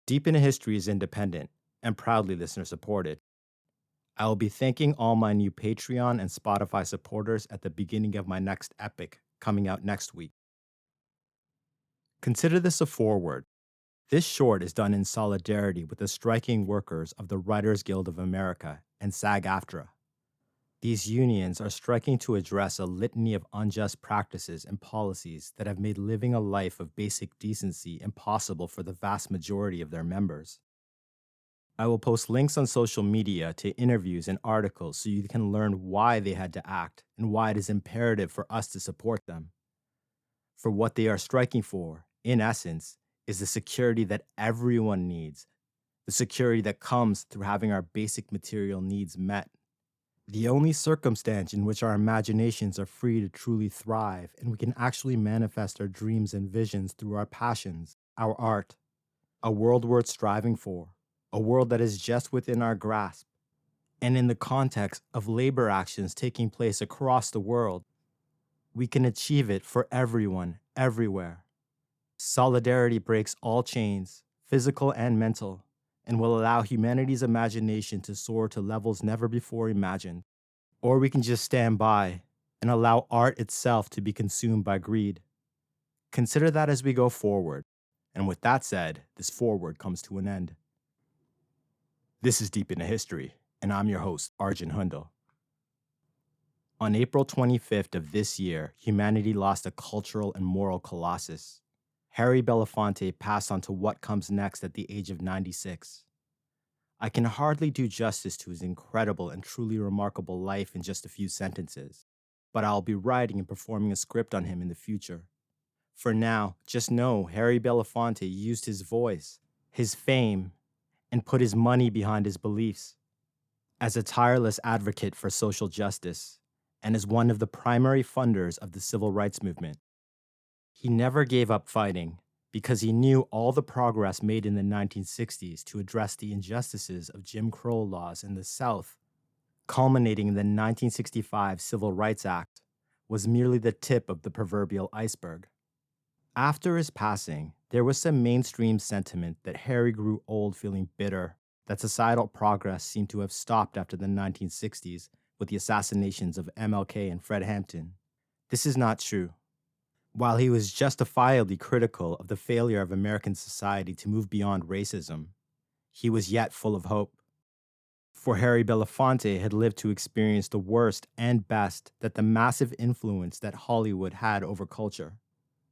Deep in History is independent and proudly listener supported. I will be thanking all my new Patreon and Spotify supporters at the beginning of my next epic coming out next week. Consider this a foreword. This short is done in solidarity with the striking workers of the Writers Guild of America and SAG-AFTRA. These unions are striking to address a litany of unjust practices and policies that have made living a life of basic decency impossible for the vast majority of their members. I will post links on social media to interviews and articles so you can learn why they had to act and why it is imperative for us to support them. For what they are striking for, in essence, is the security that everyone needs, the security that comes through having our basic material needs met. The only circumstance in which our imaginations are free to truly thrive and we can actually manifest our dreams and visions through our passions, our art, a world worth striving for, a world that is just within our grasp, and in the context of labor actions taking place across the world, we can achieve it for everyone, everywhere. Solidarity breaks all chains, physical and mental, and will allow humanity's imagination to soar to levels never before imagined. Or we can just stand by and allow art itself to be consumed by greed. Consider that as we go forward. And with that said, this forward comes to an end. This is Deep into History, and I'm your host, Arjun Hundal. On April 25th of this year, humanity lost a cultural and moral colossus. Harry Belafonte passed on to what comes next at the age of 96. I can hardly do justice to his incredible and truly remarkable life in just a few sentences, but I'll be writing and performing a script on him in the future. For now, just know Harry Belafonte used his voice, his fame, and put his money behind his beliefs. As a tireless advocate for social justice, and as one of the primary funders of the civil rights movement, he never gave up fighting because he knew all the progress made in the 1960s to address the injustices of Jim Crow laws in the South, culminating in the 1965 Civil Rights Act, was merely the tip of the proverbial iceberg. After his passing, there was some mainstream sentiment that Harry grew old feeling bitter, that societal progress seemed to have stopped after the 1960s with the assassinations of MLK and Fred Hampton. This is not true. While he was justifiably critical of the failure of American society to move beyond racism, he was yet full of hope. For Harry Belafonte had lived to experience the worst and best that the massive influence that Hollywood had over culture,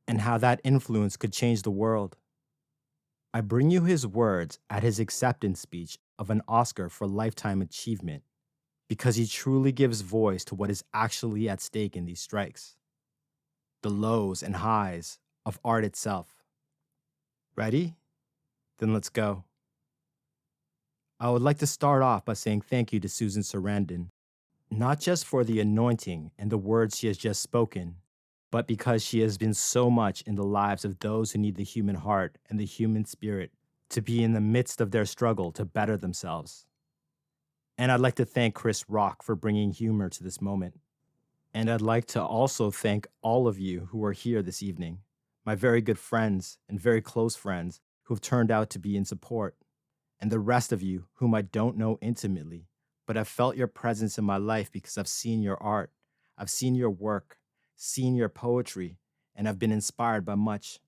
and how that influence could change the world. I bring you his words at his acceptance speech of an Oscar for Lifetime Achievement, because he truly gives voice to what is actually at stake in these strikes. The lows and highs of art itself. Ready? Then let's go. I would like to start off by saying thank you to Susan Sarandon, not just for the anointing and the words she has just spoken, but because she has been so much in the lives of those who need the human heart and the human spirit to be in the midst of their struggle to better themselves. And I'd like to thank Chris Rock for bringing humor to this moment. And I'd like to also thank all of you who are here this evening, my very good friends and very close friends who have turned out to be in support, and the rest of you whom I don't know intimately, but I've felt your presence in my life because I've seen your art, I've seen your work, seen your poetry, and I've been inspired by much.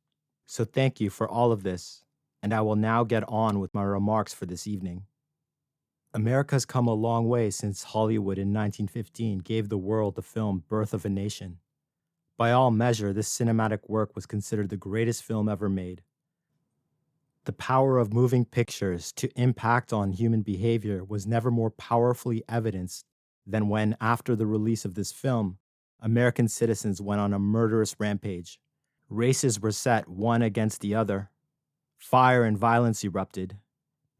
So thank you for all of this, and I will now get on with my remarks for this evening. America's come a long way since Hollywood in 1915 gave the world the film Birth of a Nation. By all measure, this cinematic work was considered the greatest film ever made. The power of moving pictures to impact on human behavior was never more powerfully evidenced than when, after the release of this film, American citizens went on a murderous rampage. Races were set one against the other. Fire and violence erupted.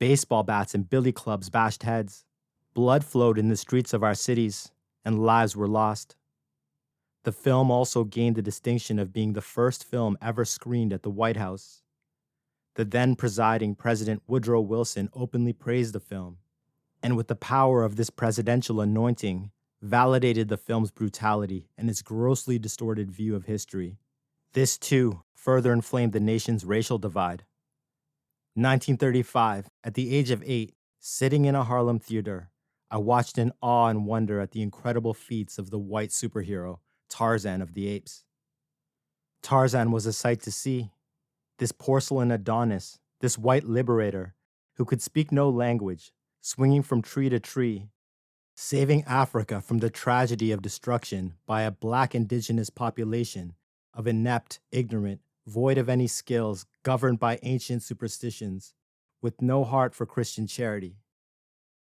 Baseball bats and billy clubs bashed heads. Blood flowed in the streets of our cities, and lives were lost. The film also gained the distinction of being the first film ever screened at the White House. The then presiding President Woodrow Wilson openly praised the film, and with the power of this presidential anointing, validated the film's brutality and its grossly distorted view of history. This, too, further inflamed the nation's racial divide. 1935, at the age of 8, sitting in a Harlem theater, I watched in awe and wonder at the incredible feats of the white superhero, Tarzan of the Apes. Tarzan was a sight to see. This porcelain Adonis, this white liberator, who could speak no language, swinging from tree to tree, saving Africa from the tragedy of destruction by a black indigenous population of inept, ignorant, void of any skills, governed by ancient superstitions, with no heart for Christian charity.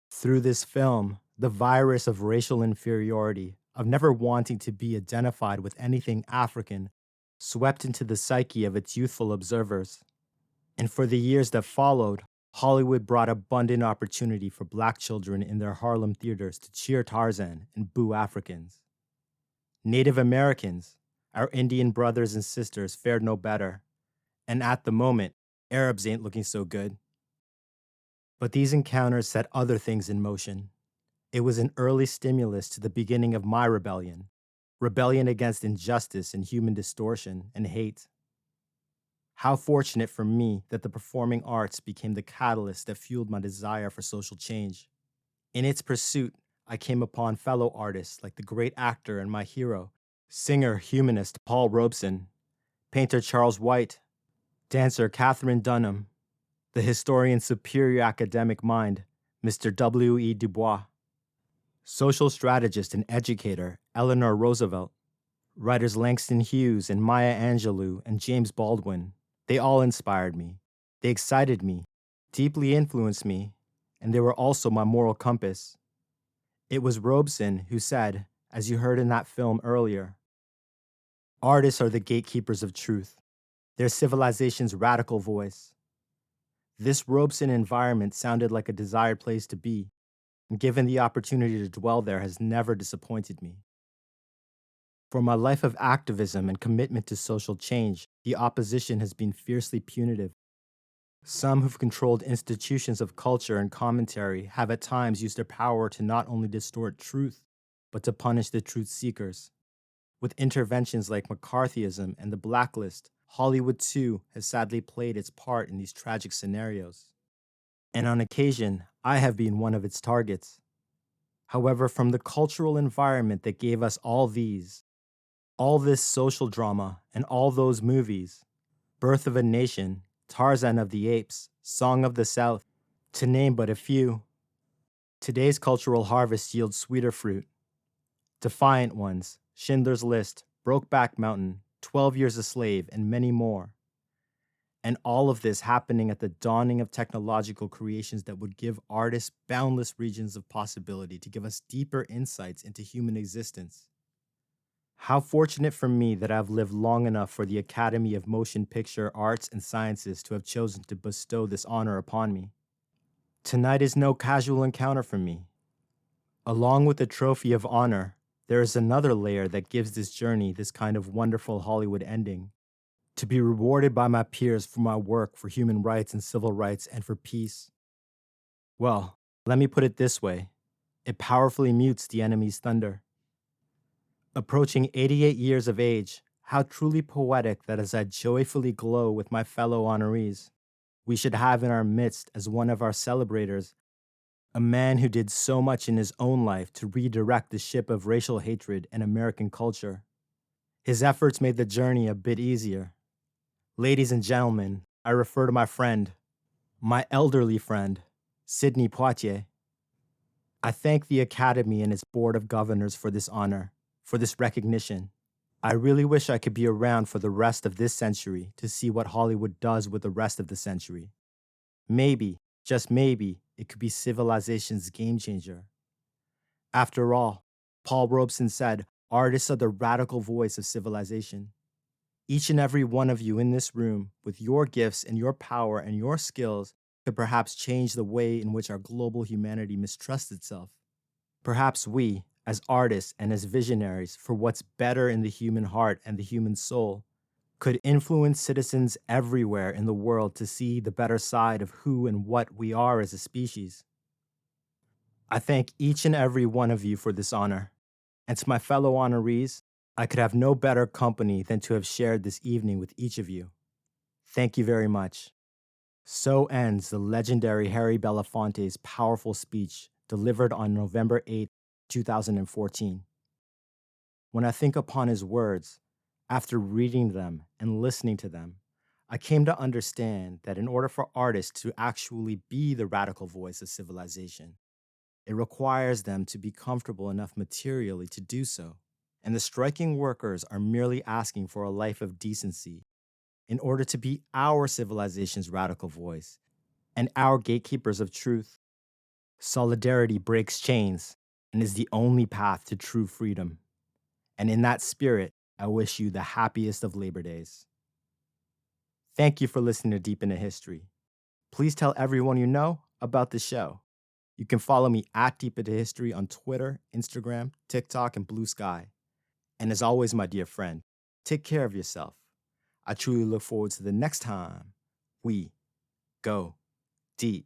Through this film, the virus of racial inferiority, of never wanting to be identified with anything African, swept into the psyche of its youthful observers. And for the years that followed, Hollywood brought abundant opportunity for black children in their Harlem theaters to cheer Tarzan and boo Africans. Native Americans, our Indian brothers and sisters, fared no better. And at the moment, Arabs ain't looking so good. But these encounters set other things in motion. It was an early stimulus to the beginning of my rebellion against injustice and human distortion and hate. How fortunate for me that the performing arts became the catalyst that fueled my desire for social change. In its pursuit, I came upon fellow artists like the great actor and my hero, singer, humanist Paul Robeson, painter Charles White, dancer Katherine Dunham, the historian's superior academic mind, Mr. W.E. Du Bois, social strategist and educator Eleanor Roosevelt, writers Langston Hughes and Maya Angelou and James Baldwin. They all inspired me. They excited me, deeply influenced me, and they were also my moral compass. It was Robeson who said, as you heard in that film earlier, artists are the gatekeepers of truth. They're civilization's radical voice. This Robeson environment sounded like a desired place to be, and given the opportunity to dwell there has never disappointed me. For my life of activism and commitment to social change, the opposition has been fiercely punitive. Some who've controlled institutions of culture and commentary have at times used their power to not only distort truth, but to punish the truth seekers. With interventions like McCarthyism and the blacklist, Hollywood too has sadly played its part in these tragic scenarios. And on occasion, I have been one of its targets. However, from the cultural environment that gave us all this social drama, and all those movies, Birth of a Nation, Tarzan of the Apes, Song of the South, to name but a few, today's cultural harvest yields sweeter fruit. Defiant Ones, Schindler's List, Brokeback Mountain, 12 Years a Slave, and many more. And all of this happening at the dawning of technological creations that would give artists boundless regions of possibility to give us deeper insights into human existence. How fortunate for me that I've lived long enough for the Academy of Motion Picture Arts and Sciences to have chosen to bestow this honor upon me. Tonight is no casual encounter for me. Along with the trophy of honor, there is another layer that gives this journey this kind of wonderful Hollywood ending. To be rewarded by my peers for my work for human rights and civil rights and for peace. Well, let me put it this way. It powerfully mutes the enemy's thunder. Approaching 88 years of age, how truly poetic that as I joyfully glow with my fellow honorees, we should have in our midst as one of our celebrators, a man who did so much in his own life to redirect the ship of racial hatred and American culture. His efforts made the journey a bit easier. Ladies and gentlemen, I refer to my friend, my elderly friend, Sidney Poitier. I thank the Academy and its Board of Governors for this honor, for this recognition. I really wish I could be around for the rest of this century to see what Hollywood does with the rest of the century. Maybe, just maybe, it could be civilization's game changer. After all, Paul Robeson said, artists are the radical voice of civilization. Each and every one of you in this room, with your gifts and your power and your skills, could perhaps change the way in which our global humanity mistrusts itself. Perhaps we, as artists and as visionaries for what's better in the human heart and the human soul, could influence citizens everywhere in the world to see the better side of who and what we are as a species. I thank each and every one of you for this honor, and to my fellow honorees, I could have no better company than to have shared this evening with each of you. Thank you very much. So ends the legendary Harry Belafonte's powerful speech delivered on November 8, 2014. When I think upon his words, after reading them and listening to them, I came to understand that in order for artists to actually be the radical voice of civilization, it requires them to be comfortable enough materially to do so. And the striking workers are merely asking for a life of decency in order to be our civilization's radical voice and our gatekeepers of truth. Solidarity breaks chains and is the only path to true freedom. And in that spirit, I wish you the happiest of Labor Days. Thank you for listening to Deep into History. Please tell everyone you know about the show. You can follow me at Deep into History on Twitter, Instagram, TikTok, and Blue Sky. And as always, my dear friend, take care of yourself. I truly look forward to the next time we go deep.